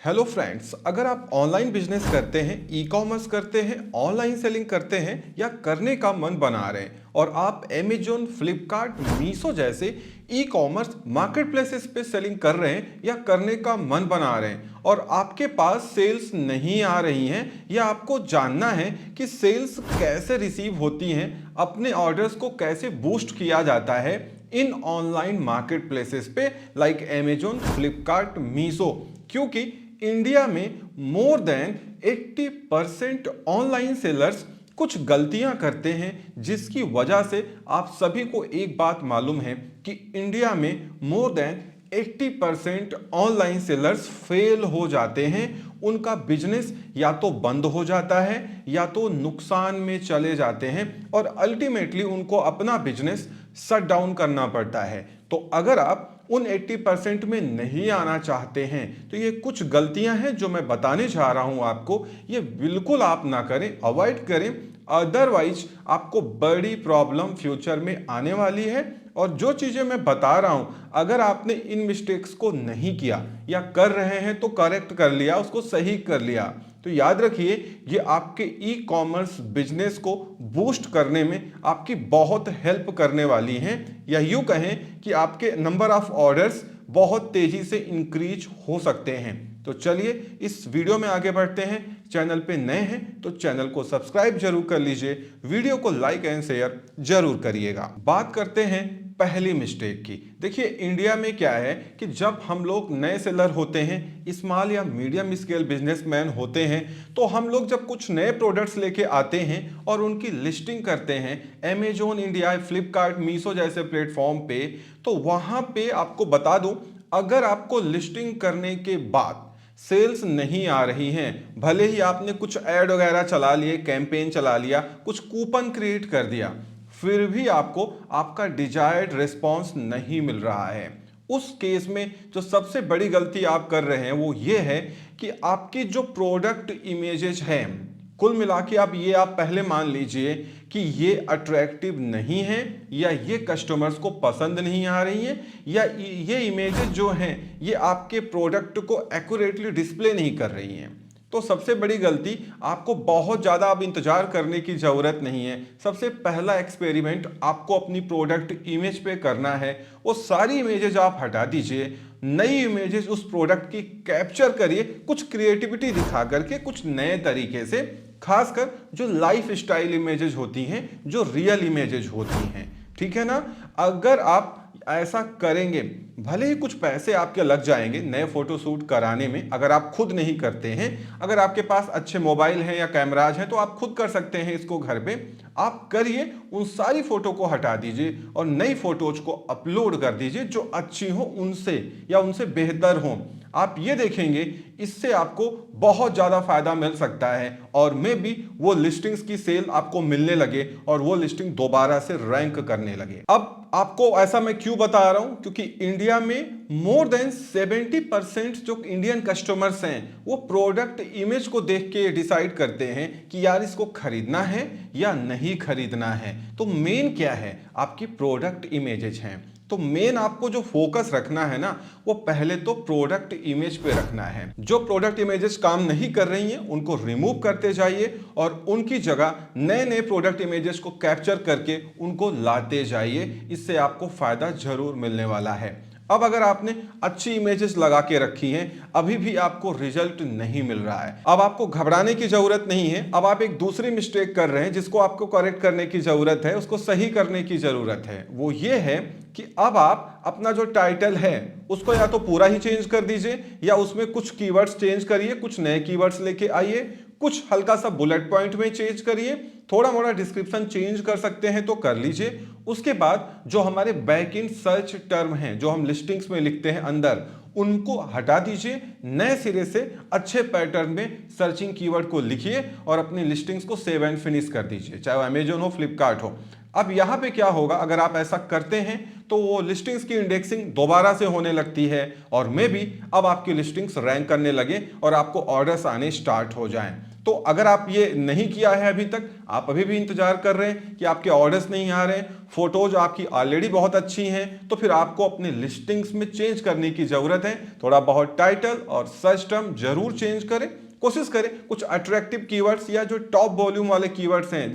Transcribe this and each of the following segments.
Hello friends, अगर आप online business करते हैं, ई कॉमर्स करते हैं, ऑनलाइन सेलिंग करते हैं या करने का मन बना रहे हैं और आप अमेजोन, फ्लिपकार्ट, मीशो जैसे ई कॉमर्स मार्केट प्लेसेस पे सेलिंग कर रहे हैं या करने का मन बना रहे हैं और आपके पास सेल्स नहीं आ रही हैं या आपको जानना है कि सेल्स कैसे रिसीव होती हैं, अपने ऑर्डर्स को कैसे बूस्ट किया जाता है इन ऑनलाइन मार्केट प्लेसेस पे लाइक अमेजोन, फ्लिपकार्ट, मीशो, क्योंकि इंडिया में मोर देन 80% ऑनलाइन सेलर्स कुछ गलतियां करते हैं जिसकी वजह से आप सभी को एक बात मालूम है कि इंडिया में more than 80% online sellers fail हो जाते हैं। उनका बिजनेस या तो बंद हो जाता है या तो नुकसान में चले जाते हैं और अल्टीमेटली उनको अपना बिजनेस शट डाउन करना पड़ता है। तो अगर आप उन 80% में नहीं आना चाहते हैं तो ये कुछ गलतियां हैं जो मैं बताने जा रहा हूं आपको, ये बिल्कुल आप ना करें, अवॉइड करें, अदरवाइज आपको बड़ी प्रॉब्लम फ्यूचर में आने वाली है। और जो चीजें मैं बता रहा हूं, अगर आपने इन मिस्टेक्स को नहीं किया या कर रहे हैं तो करेक्ट कर लिया, उसको सही कर लिया, तो याद रखिए ये आपके ई कॉमर्स बिजनेस को बूस्ट करने में आपकी बहुत हेल्प करने वाली हैं, या यूं कहें कि आपके नंबर ऑफ ऑर्डर्स बहुत तेजी से इंक्रीज हो सकते हैं। तो चलिए इस वीडियो में आगे बढ़ते हैं। चैनल पे नए हैं तो चैनल को सब्सक्राइब जरूर कर लीजिए, वीडियो को लाइक एंड शेयर जरूर करिएगा। बात करते हैं पहली मिस्टेक की। देखिए इंडिया में क्या है कि जब हम लोग नए सेलर होते हैं, स्मॉल या मीडियम स्केल बिजनेसमैन होते हैं, तो हम लोग जब कुछ नए प्रोडक्ट्स लेके आते हैं और उनकी लिस्टिंग करते हैं अमेजोन इंडिया, फ्लिपकार्ट, मीशो जैसे प्लेटफॉर्म पे, तो वहां पे आपको बता दूं, अगर आपको लिस्टिंग करने के बाद सेल्स नहीं आ रही हैं, भले ही आपने कुछ ऐड वगैरह चला लिए, कैंपेन चला लिया, कुछ कूपन क्रिएट कर दिया, फिर भी आपको आपका डिजायर्ड रिस्पॉन्स नहीं मिल रहा है, उस केस में जो सबसे बड़ी गलती आप कर रहे हैं वो ये है कि आपकी जो प्रोडक्ट इमेजेस हैं, कुल मिला के आप पहले मान लीजिए कि ये अट्रैक्टिव नहीं है, या ये कस्टमर्स को पसंद नहीं आ रही है, या ये इमेजेस जो हैं ये आपके प्रोडक्ट को एक्यूरेटली डिस्प्ले नहीं कर रही हैं। तो सबसे बड़ी गलती, आपको बहुत ज़्यादा अब इंतजार करने की ज़रूरत नहीं है। सबसे पहला एक्सपेरिमेंट आपको अपनी प्रोडक्ट इमेज पे करना है। वो सारी इमेजेस आप हटा दीजिए, नई इमेजेस उस प्रोडक्ट की कैप्चर करिए, कुछ क्रिएटिविटी दिखा करके, कुछ नए तरीके से, खासकर जो लाइफ स्टाइल इमेजेस होती हैं, जो रियल इमेजेस होती हैं, ठीक है ना। अगर आप ऐसा करेंगे, भले ही कुछ पैसे आपके लग जाएंगे नए फोटो शूट कराने में, अगर आप खुद नहीं करते हैं, अगर आपके पास अच्छे मोबाइल हैं या कैमराज हैं तो आप खुद कर सकते हैं इसको घर पे, आप करिए, उन सारी फोटो को हटा दीजिए और नई फोटोज को अपलोड कर दीजिए जो अच्छी हो उनसे या उनसे बेहतर हो। आप ये देखेंगे इससे आपको बहुत ज्यादा फायदा मिल सकता है और मे बी वो लिस्टिंग्स की सेल आपको मिलने लगे और वो लिस्टिंग दोबारा से रैंक करने लगे। अब आपको ऐसा मैं क्यों बता रहा हूं, क्योंकि इंडिया में मोर देन 70% जो इंडियन कस्टमर्स हैं वो प्रोडक्ट इमेज को देख के डिसाइड करते हैं कि यार इसको खरीदना है या नहीं खरीदना है। तो मेन क्या है, आपकी प्रोडक्ट इमेजेस हैं। तो मेन आपको जो फोकस रखना है ना, वो पहले तो प्रोडक्ट इमेज पे रखना है। जो प्रोडक्ट इमेजेस काम नहीं कर रही हैं उनको रिमूव करते जाइए और उनकी जगह नए नए प्रोडक्ट इमेजेस को कैप्चर करके उनको लाते जाइए। इससे आपको फायदा जरूर मिलने वाला है। अब अगर आपने अच्छी इमेजेस लगा के रखी हैं, अभी भी आपको रिजल्ट नहीं मिल रहा है, अब आपको घबराने की जरूरत नहीं है। अब आप एक दूसरी मिस्टेक कर रहे हैं जिसको आपको करेक्ट करने की जरूरत है, उसको सही करने की जरूरत है। वो ये है कि अब आप अपना जो टाइटल है उसको या तो पूरा ही चेंज कर दीजिए या उसमें कुछ कीवर्ड्स चेंज करिए, कुछ नए कीवर्ड्स लेके आइए, कुछ हल्का सा बुलेट पॉइंट में चेंज करिए, थोड़ा मोड़ा डिस्क्रिप्शन चेंज कर सकते हैं तो कर लीजिए। उसके बाद जो हमारे बैक इन सर्च टर्म हैं, जो हम लिस्टिंग्स में लिखते हैं अंदर, उनको हटा दीजिए, नए सिरे से अच्छे पैटर्न में सर्चिंग कीवर्ड को लिखिए और अपनी लिस्टिंग्स को सेव एंड फिनिश कर दीजिए, चाहे वो अमेजोन हो, फ्लिपकार्ट हो। अब यहाँ पे क्या होगा, अगर आप ऐसा करते हैं तो वो लिस्टिंग्स की इंडेक्सिंग दोबारा से होने लगती है और मे बी अब आपकी लिस्टिंग्स रैंक करने लगे और आपको ऑर्डर्स आने स्टार्ट हो जाएं। तो अगर आप ये नहीं किया है अभी तक, आप अभी भी इंतजार कर रहे हैं कि आपके ऑर्डर्स नहीं आ रहे हैं, फोटोज आपकी ऑलरेडी बहुत अच्छी हैं, तो फिर आपको अपने लिस्टिंग्स में चेंज करने की जरूरत है। थोड़ा बहुत टाइटल और सर्च टर्म जरूर चेंज करें, कोशिश करें कुछ अट्रैक्टिव कीवर्ड्स या जो टॉप वॉल्यूम वाले कीवर्ड्स हैं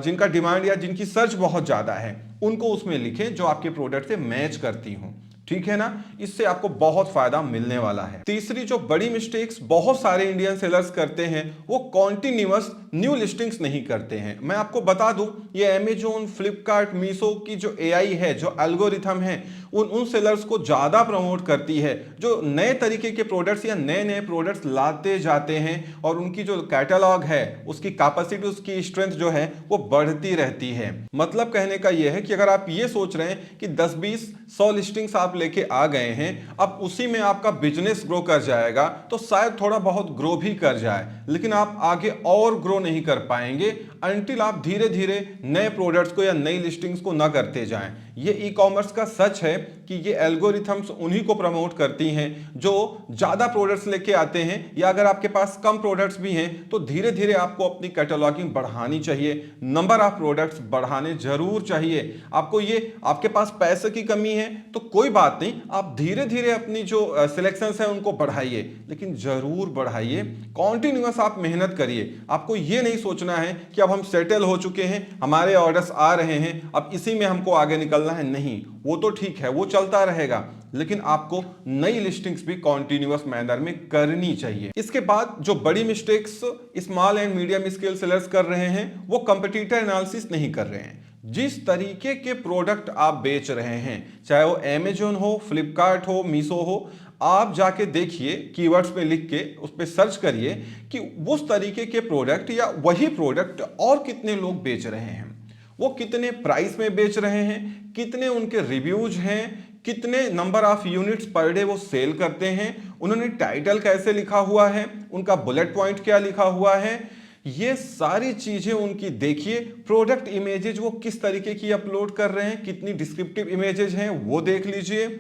जिनका डिमांड या जिनकी सर्च बहुत ज्यादा है, उनको उसमें लिखें जो आपके प्रोडक्ट से मैच करती हों। ठीक है ना, इससे आपको बहुत फायदा मिलने वाला है। तीसरी जो बड़ी मिस्टेक्स बहुत सारे इंडियन सेलर्स करते हैं, वो कॉन्टिन्यूअस न्यू लिस्टिंग्स नहीं करते हैं। मैं आपको बता दूं, ये अमेजोन, फ्लिपकार्ट, मीशो की जो एआई है, जो एल्गोरिथम है, उन सेलर्स को ज्यादा प्रमोट करती है जो नए तरीके के प्रोडक्ट्स या नए नए प्रोडक्ट्स लाते जाते हैं और उनकी जो कैटलॉग है, उसकी कैपेसिटी, उसकी स्ट्रेंथ जो है वो बढ़ती रहती है। मतलब कहने का यह है कि अगर आप ये सोच रहे हैं कि 10, 20, 100 लिस्टिंग्स आप लेके आ गए हैं, अब उसी में आपका बिजनेस ग्रो कर जाएगा, तो शायद थोड़ा बहुत ग्रो भी कर जाए, लेकिन आप आगे और ग्रो नहीं कर पाएंगे अनटिल आप धीरे धीरे नए प्रोडक्ट्स को या नई लिस्टिंग्स को ना करते जाएं। ये ई कॉमर्स का सच है कि ये एल्गोरिथम्स उन्हीं को प्रमोट करती हैं जो ज्यादा प्रोडक्ट्स लेके आते हैं, या अगर आपके पास कम प्रोडक्ट्स भी हैं तो धीरे धीरे आपको अपनी कैटलॉगिंग बढ़ानी चाहिए, नंबर ऑफ प्रोडक्ट्स बढ़ाने जरूर चाहिए। आपको ये आपके पास पैसे की कमी है तो कोई बात नहीं, आप धीरे धीरे अपनी जो सिलेक्शंस है उनको बढ़ाइए, लेकिन जरूर बढ़ाइए, कॉन्टिन्यूअस आप मेहनत करिए। आपको ये नहीं सोचना है कि अब हम सेटल हो चुके हैं, हमारे ऑर्डर्स आ रहे हैं, अब इसी में हमको आगे निकलना है। नहीं, वो तो ठीक है, वो चलता रहेगा, लेकिन आपको नई लिस्टिंग्स भी कॉन्टिन्यूअस मैनर में करनी चाहिए। इसके बाद जो बड़ी mistakes small and medium scale sellers कर रहे हैं, वो कंपटीटर एनालिसिस नहीं कर रहे हैं। जिस तरीके के प्रोडक्ट आप बेच रहे हैं, चाहे वो अमेजोन हो, फ्लिपकार्ट हो, मीशो हो, आप जाके देखिए, कीवर्ड्स पे लिख के उस पे सर्च करिए कि उस तरीके के प्रोडक्ट या वही प्रोडक्ट और कितने लोग बेच रहे हैं, वो कितने प्राइस में बेच रहे हैं, कितने उनके रिव्यूज हैं, कितने number of units per day वो सेल करते हैं, उन्होंने टाइटल कैसे लिखा हुआ है, उनका बुलेट पॉइंट क्या लिखा हुआ है, ये सारी चीजें उनकी देखिए। प्रोडक्ट इमेजेस वो किस तरीके की अपलोड कर रहे हैं, कितनी डिस्क्रिप्टिव इमेजेस हैं वो देख लीजिए।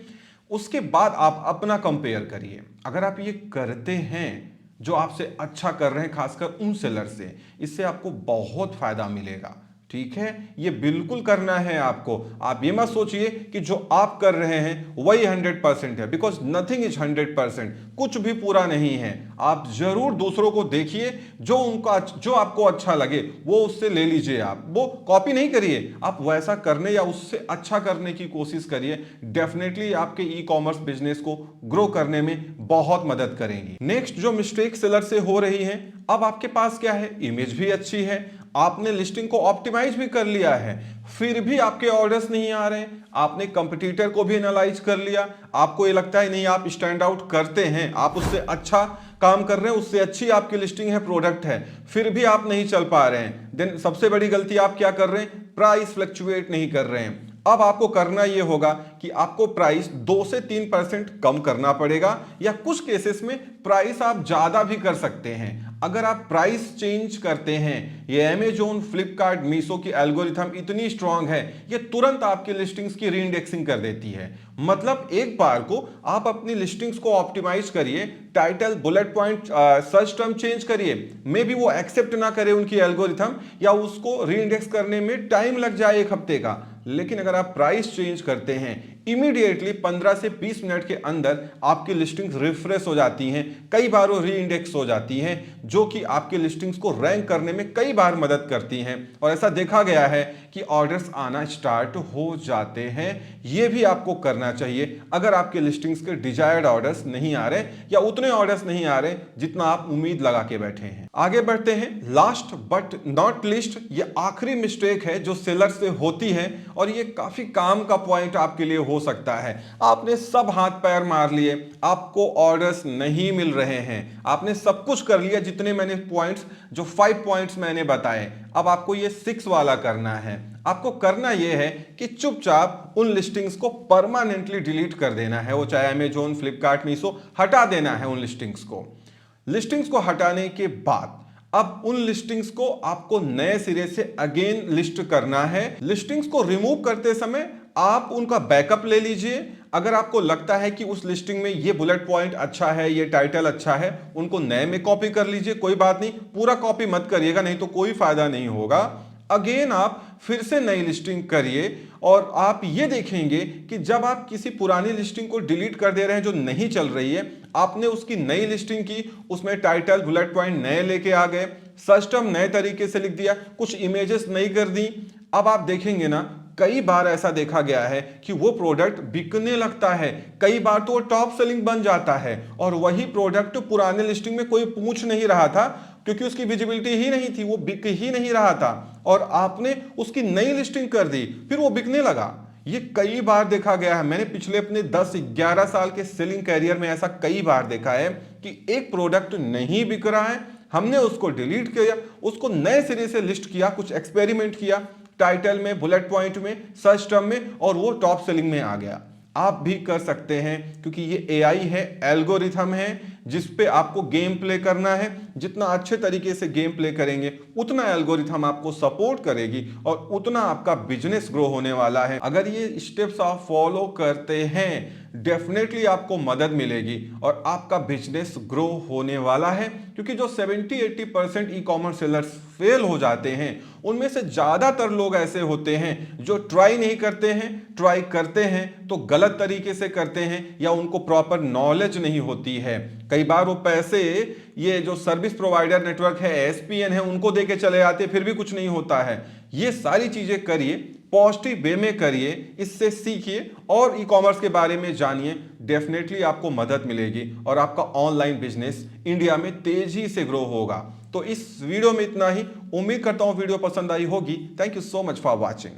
उसके बाद आप अपना कंपेयर करिए। अगर आप ये करते हैं, जो आपसे अच्छा कर रहे हैं, खासकर उन सेलर से, इससे आपको बहुत फायदा मिलेगा। ठीक है, ये बिल्कुल करना है आपको। आप ये मत सोचिए कि जो आप कर रहे हैं वही 100% है, बिकॉज नथिंग इज 100%, कुछ भी पूरा नहीं है। आप जरूर दूसरों को देखिए, जो आपको अच्छा लगे वो उससे ले लीजिए। आप वो कॉपी नहीं करिए, आप वैसा करने या उससे अच्छा करने की कोशिश करिए। डेफिनेटली आपके ई कॉमर्स बिजनेस को ग्रो करने में बहुत मदद करेंगी। नेक्स्ट जो मिस्टेक सेलर से हो रही है, अब आपके पास क्या है, इमेज भी अच्छी है, आपने लिस्टिंग को ऑप्टिमाइज भी कर लिया है, फिर भी आपके ऑर्डर्स नहीं आ रहे हैं। आपने कंपटीटर को भी एनालाइज कर लिया, आपको ये लगता है नहीं आप स्टैंड आउट करते हैं, आप उससे अच्छा काम कर रहे हैं, उससे अच्छी आपकी लिस्टिंग है, प्रोडक्ट है, फिर भी आप नहीं चल पा रहे हैं। देन सबसे बड़ी गलती आप क्या कर रहे हैं, प्राइस फ्लक्चुएट नहीं कर रहे हैं। अब आपको करना यह होगा कि आपको प्राइस 2 से 3% कम करना पड़ेगा, या कुछ केसेस में प्राइस आप ज्यादा भी कर सकते हैं। अगर आप प्राइस चेंज करते हैं, ये अमेजोन, फ्लिपकार्ट, मीशो की एल्गोरिथम इतनी स्ट्रांग है, ये तुरंत आपकी लिस्टिंग्स की रीइंडेक्सिंग कर देती है। मतलब एक बार को आप अपनी लिस्टिंग्स को ऑप्टिमाइज करिए, title, bullet point, search term change करिए, मे बी वो एक्सेप्ट ना करे उनकी एल्गोरिथम, या उसको रीइंडेक्स करने में टाइम लग जाए 1 हफ्ते का। लेकिन अगर आप प्राइस चेंज करते हैं, इमीडिएटली 15 से 20 मिनट के अंदर आपकी लिस्टिंग्स रिफ्रेश हो जाती हैं, कई बार वो रीइंडेक्स हो जाती हैं, जो कि आपकी लिस्टिंग्स को रैंक करने में कई बार मदद करती हैं। और ऐसा देखा गया है कि ऑर्डर्स आना स्टार्ट हो जाते हैं। ये भी आपको करना चाहिए अगर आपके लिस्टिंग्स के डिजायर्ड ऑर्डर्स नहीं आ रहे, या उतने ऑर्डर्स नहीं आ रहे जितना आप उम्मीद लगा के बैठे हैं। आगे बढ़ते हैं। लास्ट बट नॉट लिस्ट, ये आखिरी मिस्टेक है जो सेलर से होती है, और ये काफी काम का पॉइंट आपके लिए हो सकता है। आपने सब हाथ पैर मार लिए, आपको ऑर्डर्स नहीं मिल रहे हैं, आपने सब कुछ कर लिया, जितने मैंने पॉइंट्स, जो 5 पॉइंट्स मैंने बताए, अब आपको ये 6 वाला करना है। आपको करना यह है कि चुपचाप उन लिस्टिंग्स को परमानेंटली डिलीट कर देना है, वो चाहे अमेजोन, फ्लिपकार्ट, मीशो, हटा देना है उन लिस्टिंग्स को। लिस्टिंग्स को हटाने के बाद अब उन लिस्टिंग्स को आपको नए सिरे से अगेन लिस्ट करना है। लिस्टिंग्स को रिमूव करते समय आप उनका बैकअप ले लीजिए। अगर आपको लगता है कि उस लिस्टिंग में ये बुलेट पॉइंट अच्छा है, ये टाइटल अच्छा है, उनको नए में कॉपी कर लीजिए, कोई बात नहीं। पूरा कॉपी मत करिएगा, नहीं तो कोई फायदा नहीं होगा। अगेन आप फिर से नई लिस्टिंग करिए और आप ये देखेंगे कि जब आप किसी पुरानी लिस्टिंग को डिलीट कर दे रहे हैं जो नहीं चल रही है, आपने उसकी नई लिस्टिंग की, उसमें टाइटल बुलेट पॉइंट नए लेके आ गए, सर्च टर्म नए तरीके से लिख दिया, कुछ इमेजेस नई कर दी। अब आप देखेंगे ना, कई बार ऐसा देखा गया है कि वो प्रोडक्ट बिकने लगता है, कई बार तो वो टॉप सेलिंग बन जाता है, और वही प्रोडक्ट पुराने लिस्टिंग में कोई पूछ नहीं रहा था क्योंकि उसकी विजिबिलिटी ही नहीं थी, वो बिक ही नहीं रहा था, और आपने उसकी नई लिस्टिंग कर दी, फिर वो बिकने लगा। ये कई बार देखा गया है। मैंने पिछले अपने 10-11 साल के सेलिंग कैरियर में ऐसा कई बार देखा है कि एक प्रोडक्ट नहीं बिक रहा है, हमने उसको डिलीट किया, उसको नए सिरे से लिस्ट किया, कुछ एक्सपेरिमेंट किया टाइटल में, बुलेट पॉइंट में, सर्च टर्म में, और वो टॉप सेलिंग में आ गया। आप भी कर सकते हैं क्योंकि ये एआई है, एल्गोरिथम है, जिस पे आपको गेम प्ले करना है। जितना अच्छे तरीके से गेम प्ले करेंगे उतना एल्गोरिथम आपको सपोर्ट करेगी और उतना आपका बिजनेस ग्रो होने वाला है। अगर ये स्टेप्स आप फॉलो करते हैं, डेफिनेटली आपको मदद मिलेगी और आपका बिजनेस ग्रो होने वाला है। क्योंकि जो 70-80% ई कॉमर्स सेलर्स फेल हो जाते हैं, उनमें से ज्यादातर लोग ऐसे होते हैं जो ट्राई नहीं करते हैं, ट्राई करते हैं तो गलत तरीके से करते हैं, या उनको प्रॉपर नॉलेज नहीं होती है। कई बार वो पैसे ये जो सर्विस प्रोवाइडर नेटवर्क है, एसपीएन है, उनको देके चले आते, फिर भी कुछ नहीं होता है। ये सारी चीजें करिए, पॉजिटिव वे में करिए, इससे सीखिए और ई कॉमर्स के बारे में जानिए। डेफिनेटली आपको मदद मिलेगी और आपका ऑनलाइन बिजनेस इंडिया में तेजी से ग्रो होगा। तो इस वीडियो में इतना ही। उम्मीद करता हूं वीडियो पसंद आई होगी। Thank you so much for watching.